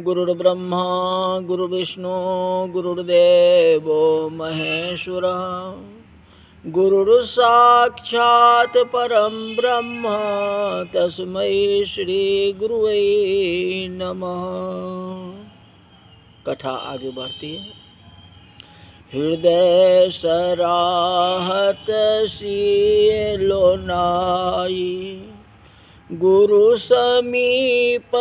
गुरुर्ब्रह्मा गुरुर्विष्णु गुरुर्देवो महेश्वरः गुरुर्साक्षात् परं ब्रह्म तस्मै श्री गुरुवे नमः। कथा आगे बढ़ती है। हृदय सराहत सिलो नाई, गुरु समीप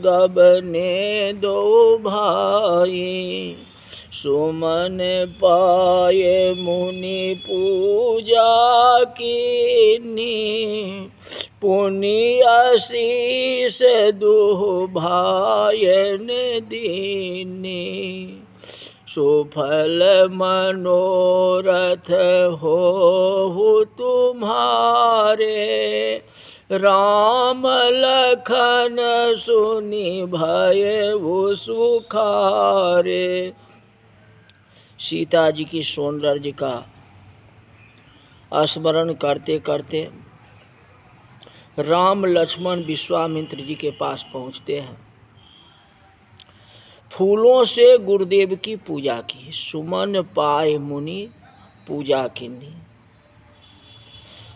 गबने दो भाई। सुमन पाए मुनि पूजा कीनी, पुनि आशीष दुह भायन दीनी। सुफल मनोरथ हो तुम्हारे, राम लखन सुनि भय वो सुखारे। सीता जी की सौंदर्य का स्मरण करते करते राम लक्ष्मण विश्वामित्र जी के पास पहुँचते हैं। फूलों से गुरुदेव की पूजा की। सुमन पाए मुनि पूजा कीनी।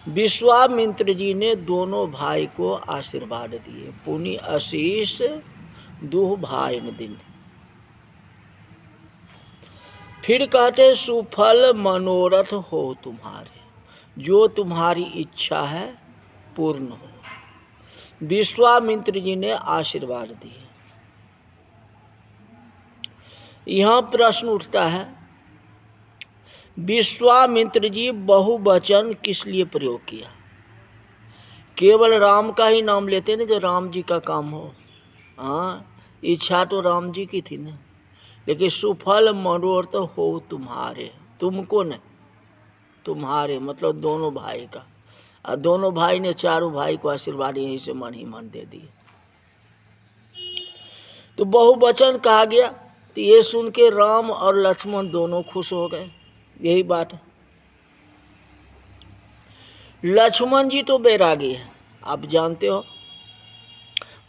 विश्वामित्र जी ने दोनों भाई को आशीर्वाद दिए। पुनि आशीष दुह भाई न दिन। फिर कहते सुफल मनोरथ हो तुम्हारे, जो तुम्हारी इच्छा है पूर्ण हो। विश्वामित्र जी ने आशीर्वाद दिए। यहाँ प्रश्न उठता है, विश्वामित्र जी बहुवचन किस लिए प्रयोग किया? केवल राम का ही नाम लेते ना, जो राम जी का काम हो। हाँ, इच्छा तो राम जी की थी ना, लेकिन सुफल मनोरथ हो तुम्हारे, तुमको न, तुम्हारे मतलब दोनों भाई का। और दोनों भाई ने चारों भाई को आशीर्वाद यहीं से मन ही मन दे दिए। तो बहुवचन कहा गया, तो ये सुन के राम और लक्ष्मण दोनों खुश हो गए। यही बात है। लक्ष्मण जी तो बैरागी है, आप जानते हो,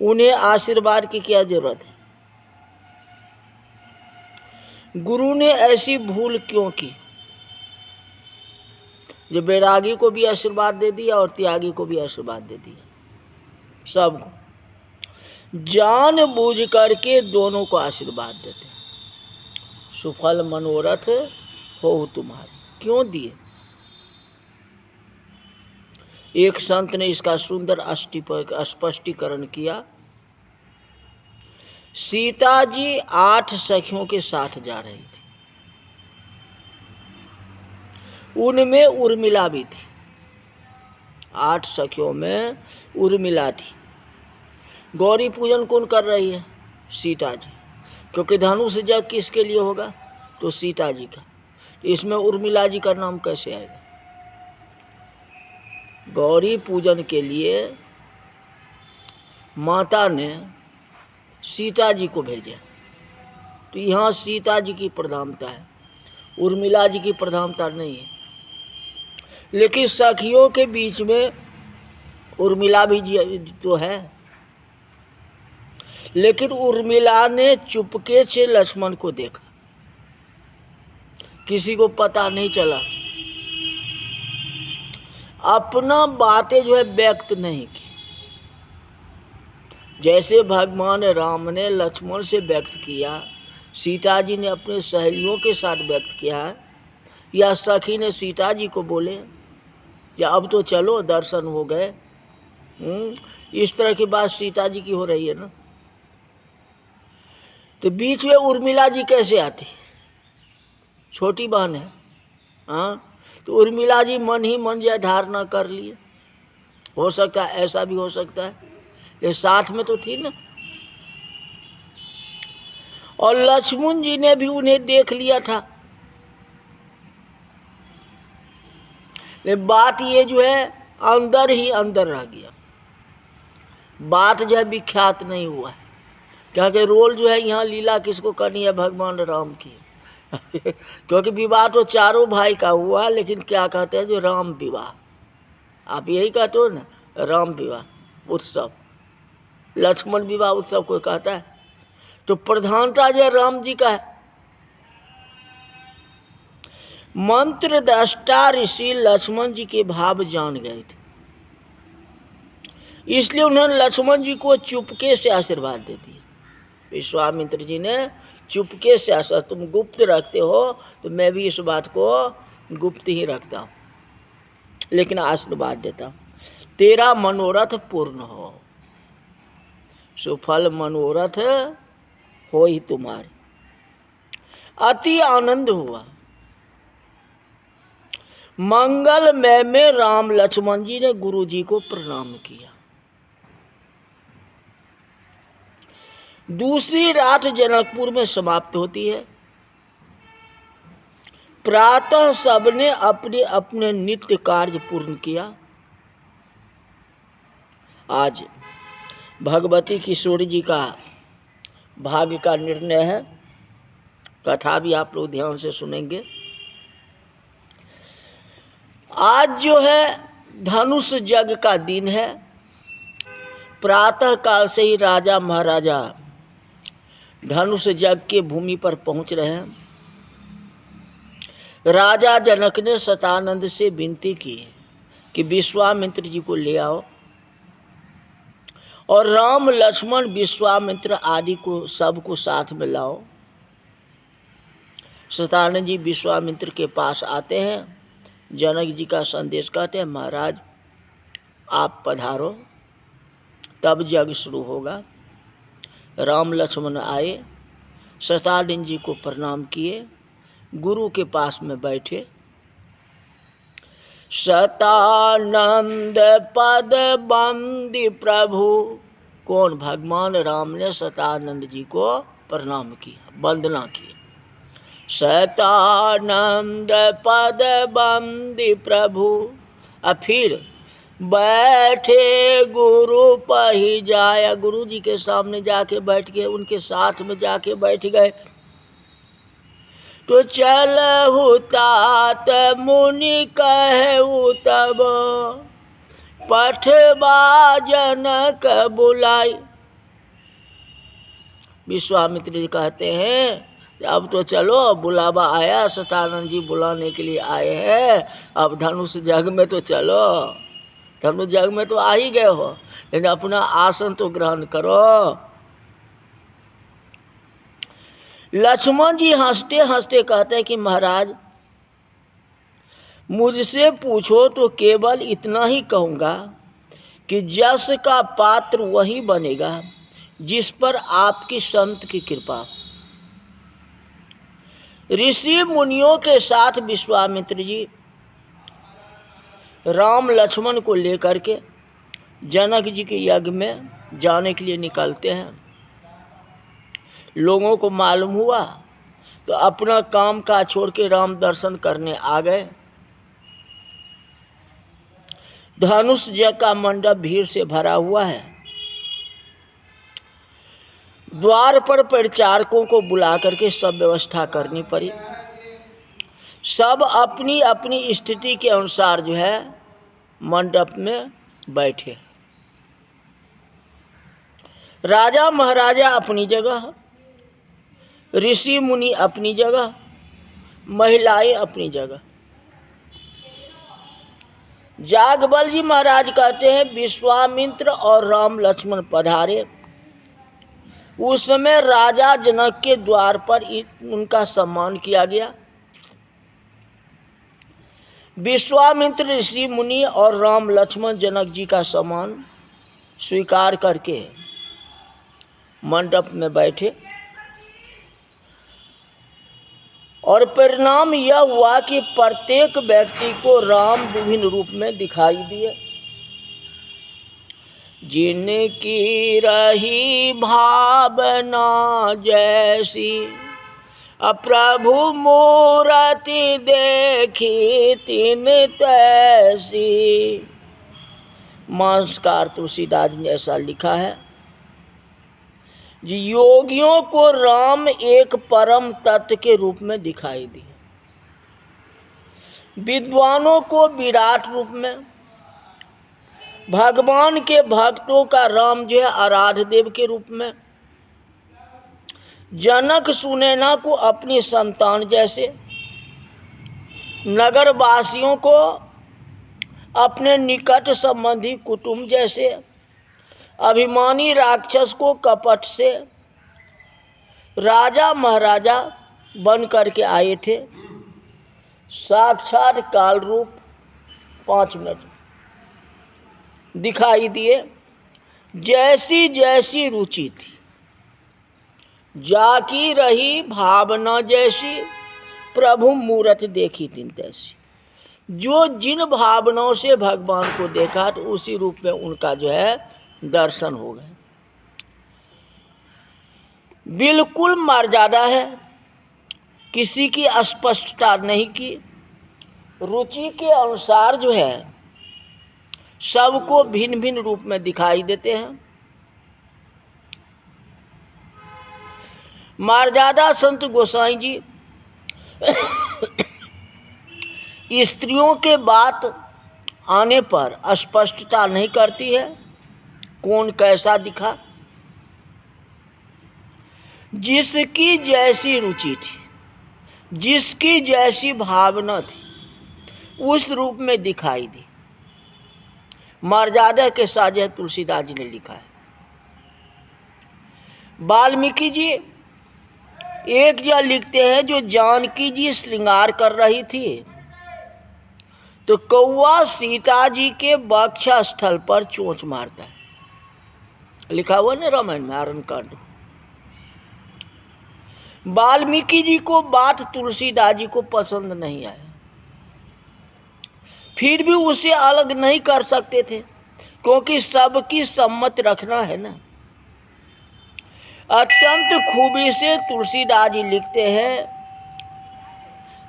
उन्हें आशीर्वाद की क्या जरूरत है? गुरु ने ऐसी भूल क्यों की जो बैरागी को भी आशीर्वाद दे दिया और त्यागी को भी आशीर्वाद दे दिया? सबको जान बूझ करके दोनों को आशीर्वाद देते। सुफल मनोरथ हो तुम्हारे, क्यों दिए? एक संत ने इसका सुंदर स्पष्टीकरण किया। सीता जी 8 सखियों के साथ जा रही थी, उनमें उर्मिला भी थी। 8 सखियों में उर्मिला थी। गौरी पूजन कौन कर रही है? सीता जी, क्योंकि धनुष जग किसके लिए होगा? तो सीता जी का। इसमें उर्मिला जी का नाम कैसे आएगा? गौरी पूजन के लिए माता ने सीता जी को भेजा, तो यहाँ सीता जी की प्रधानता है, उर्मिला जी की प्रधानता नहीं है। लेकिन सखियों के बीच में उर्मिला भी तो है। लेकिन उर्मिला ने चुपके से लक्ष्मण को देखा, किसी को पता नहीं चला, अपना बातें जो है व्यक्त नहीं की। जैसे भगवान राम ने लक्ष्मण से व्यक्त किया, सीता जी ने अपने सहेलियों के साथ व्यक्त किया, या सखी ने सीता जी को बोले या अब तो चलो दर्शन हो गए। इस तरह की बात सीता जी की हो रही है ना। तो बीच में उर्मिला जी कैसे आती? छोटी बहन है। हाँ, तो उर्मिला जी मन ही मन यह धारणा कर लिए। हो सकता है, ऐसा भी हो सकता है, ये साथ में तो थी ना। और लक्ष्मण जी ने भी उन्हें देख लिया था। लेकिन बात ये जो है अंदर ही अंदर रह गया। बात जो है विख्यात नहीं हुआ है, क्योंकि रोल जो है यहाँ लीला किसको करनी है? भगवान राम की। क्योंकि विवाह तो चारों भाई का हुआ, लेकिन क्या कहते हैं जो राम विवाह, आप यही कहते हो ना, राम विवाह उत्सव। लक्ष्मण विवाह उत्सव कोई कहता है? तो प्रधानता जो राम जी का है। मंत्र दृष्टा ऋषि लक्ष्मण जी के भाव जान गए थे, इसलिए उन्होंने लक्ष्मण जी को चुपके से आशीर्वाद दे दिया। विश्वामित्र जी ने चुपके से आशीर्वाद, तुम गुप्त रखते हो तो मैं भी इस बात को गुप्त ही रखता हूँ, लेकिन आशीर्वाद देता हूँ, तेरा मनोरथ पूर्ण हो, सुफल मनोरथ हो ही तुम्हारे। अति आनंद हुआ। मंगलमय में राम लक्ष्मण जी ने गुरु जी को प्रणाम किया। दूसरी रात जनकपुर में समाप्त होती है। प्रातः सबने अपने अपने नित्य कार्य पूर्ण किया। आज भगवती किशोरी जी का भाग्य का निर्णय है, कथा भी आप लोग ध्यान से सुनेंगे। आज जो है धनुष यज्ञ का दिन है। प्रातः काल से ही राजा महाराजा धनुष यज्ञ के भूमि पर पहुंच रहे हैं। राजा जनक ने सतानंद से विनती की कि विश्वामित्र जी को ले आओ और राम लक्ष्मण विश्वामित्र आदि को सबको साथ में लाओ। सतानंद जी विश्वामित्र के पास आते हैं, जनक जी का संदेश कहते हैं, महाराज आप पधारो, तब यज्ञ शुरू होगा। राम लक्ष्मण आए, सतानंद जी को प्रणाम किए, गुरु के पास में बैठे। सतानंद पद बंदी प्रभु, कौन? भगवान राम ने सतानंद जी को प्रणाम किया, वंदना की। सतानंद पद बंदी प्रभु, और फिर बैठे गुरु पही जाया, गुरु जी के सामने जाके बैठ गए, उनके साथ में जाके बैठ गए। तो चलहु तात मुनि कहु तब, पठवा जनक बुलाई। विश्वामित्र जी कहते हैं अब तो चलो, बुलावा आया, सतानंद जी बुलाने के लिए आए हैं, अब धनुष यज्ञ में तो चलो, धनुष यज्ञ में तो आ ही गए हो, लेकिन अपना आसन तो ग्रहण करो। लक्ष्मण जी हंसते हंसते कहते हैं कि महाराज मुझसे पूछो तो केवल इतना ही कहूँगा कि यश का पात्र वही बनेगा जिस पर आपकी संत की कृपा। ऋषि मुनियों के साथ विश्वामित्र जी राम लक्ष्मण को लेकर के जनक जी के यज्ञ में जाने के लिए निकलते हैं। लोगों को मालूम हुआ तो अपना काम काज छोड़ के राम दर्शन करने आ गए। धनुष यज्ञ का मंडप भीड़ से भरा हुआ है। द्वार पर परिचारकों को बुला करके सब व्यवस्था करनी पड़ी। सब अपनी अपनी स्थिति के अनुसार जो है मंडप में बैठे। राजा महाराजा अपनी जगह, ऋषि मुनि अपनी जगह, महिलाएं अपनी जगह। जागबल जी महाराज कहते हैं विश्वामित्र और राम लक्ष्मण पधारे। उस समय राजा जनक के द्वार पर उनका सम्मान किया गया। विश्वामित्र ऋषि मुनि और राम लक्ष्मण जनक जी का सम्मान स्वीकार करके मंडप में बैठे और परिणाम यह हुआ कि प्रत्येक व्यक्ति को राम विभिन्न रूप में दिखाई दिए। जिनकी रही भावना जैसी, प्रभु मूर्ति देखी तिन तैसी। मानसकार तुलसीदास ने ऐसा लिखा है। योगियों को राम एक परम तत्व के रूप में दिखाई दिए, विद्वानों को विराट रूप में, भगवान के भक्तों का राम जो है आराध्य देव के रूप में, जनक सुनैना को अपनी संतान जैसे, नगरवासियों को अपने निकट संबंधी कुटुंब जैसे, अभिमानी राक्षस को कपट से राजा महाराजा बन करके आए थे। साक्षात काल रूप 5 मिनट दिखाई दिए। जैसी जैसी रुचि थी जाकी रही भावना जैसी, प्रभु मूरत देखी तीन तैसी। जो जिन भावनाओं से भगवान को देखा तो उसी रूप में उनका जो है दर्शन हो गए। बिल्कुल मर्यादा है, किसी की अस्पष्टता नहीं की, रुचि के अनुसार जो है सबको भिन्न भिन्न रूप में दिखाई देते हैं। मर्यादा संत गोसाई जी स्त्रियों के बात आने पर स्पष्टता नहीं करती है कौन कैसा दिखा। जिसकी जैसी रुचि थी, जिसकी जैसी भावना थी, उस रूप में दिखाई दी। मर्यादा के साथ तुलसीदास जी ने लिखा है। वाल्मीकि जी एक जगह लिखते हैं, जो जानकी जी श्रृंगार कर रही थी तो कौआ सीता जी के वक्ष स्थल पर चोंच मारता है। लिखा हुआ ना रामायण में आरण्यकांड। वाल्मीकि जी को बात तुलसीदास जी को पसंद नहीं आया, फिर भी उसे अलग नहीं कर सकते थे क्योंकि सबकी सम्मत रखना है ना। अत्यंत खूबी से तुलसीदास जी लिखते हैं,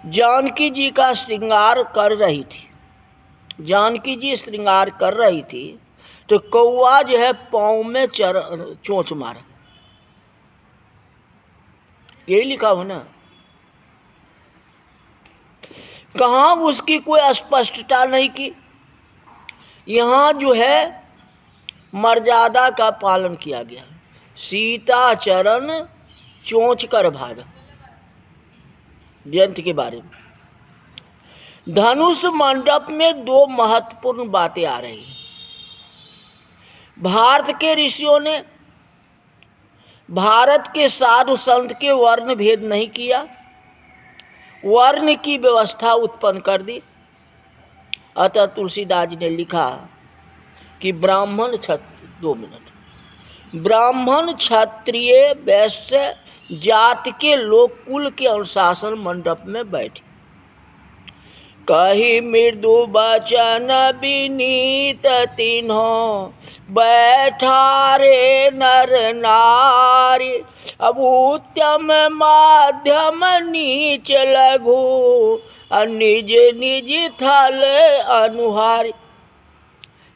जानकी जी का श्रृंगार कर रही थी, जानकी जी श्रृंगार कर रही थी तो कौआ जो है पाँव में चोंच मारा। यही लिखा हो ना। कहाँ उसकी कोई स्पष्टता नहीं की। यहाँ जो है मर्यादा का पालन किया गया। सीता चरण चोंच कर भागा, ग्रंथ के बारे में। धनुष मंडप में 2 महत्वपूर्ण बातें आ रही हैं। भारत के ऋषियों ने भारत के साधु संत के वर्ण भेद नहीं किया, वर्ण की व्यवस्था उत्पन्न कर दी। अतः तुलसीदास जी ने लिखा कि ब्राह्मण क्षत्रिय 2 मिनट ब्राह्मण क्षत्रिय वैश्य जाति के लोग कुल के अनुशासन मंडप में बैठे। कही मृदु बचन विनीत तिन्हों बैठा रे नर नारी। अब उत्तम माध्यम नीच लघु निज निज थल अनुहारी।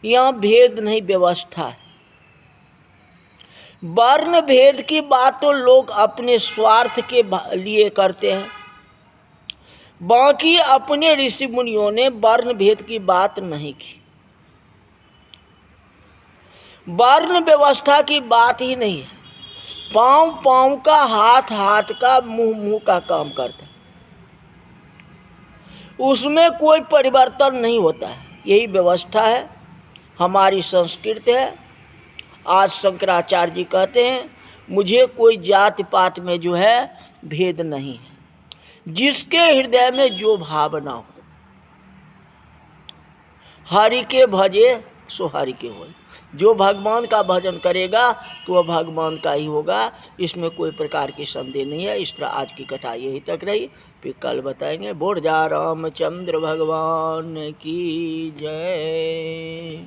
यहाँ भेद नहीं, व्यवस्था है। वर्ण भेद की बात तो लोग अपने स्वार्थ के लिए करते हैं, बाकी अपने ऋषि मुनियों ने वर्ण भेद की बात नहीं की। वर्ण व्यवस्था की बात ही नहीं है। पाँव पाँव का, हाथ हाथ का, मुंह मुंह का काम करता है, उसमें कोई परिवर्तन नहीं होता है। यही व्यवस्था है, हमारी संस्कृति है। आज शंकराचार्य जी कहते हैं मुझे कोई जाति पात में जो है भेद नहीं है, जिसके हृदय में जो भावना हो। हरि के भजे सो हरि के हो। जो भगवान का भजन करेगा तो वह भगवान का ही होगा, इसमें कोई प्रकार की संदेह नहीं है। इस तरह आज की कथा यही तक रही, फिर कल बताएंगे। बोल जा रामचंद्र भगवान की जय।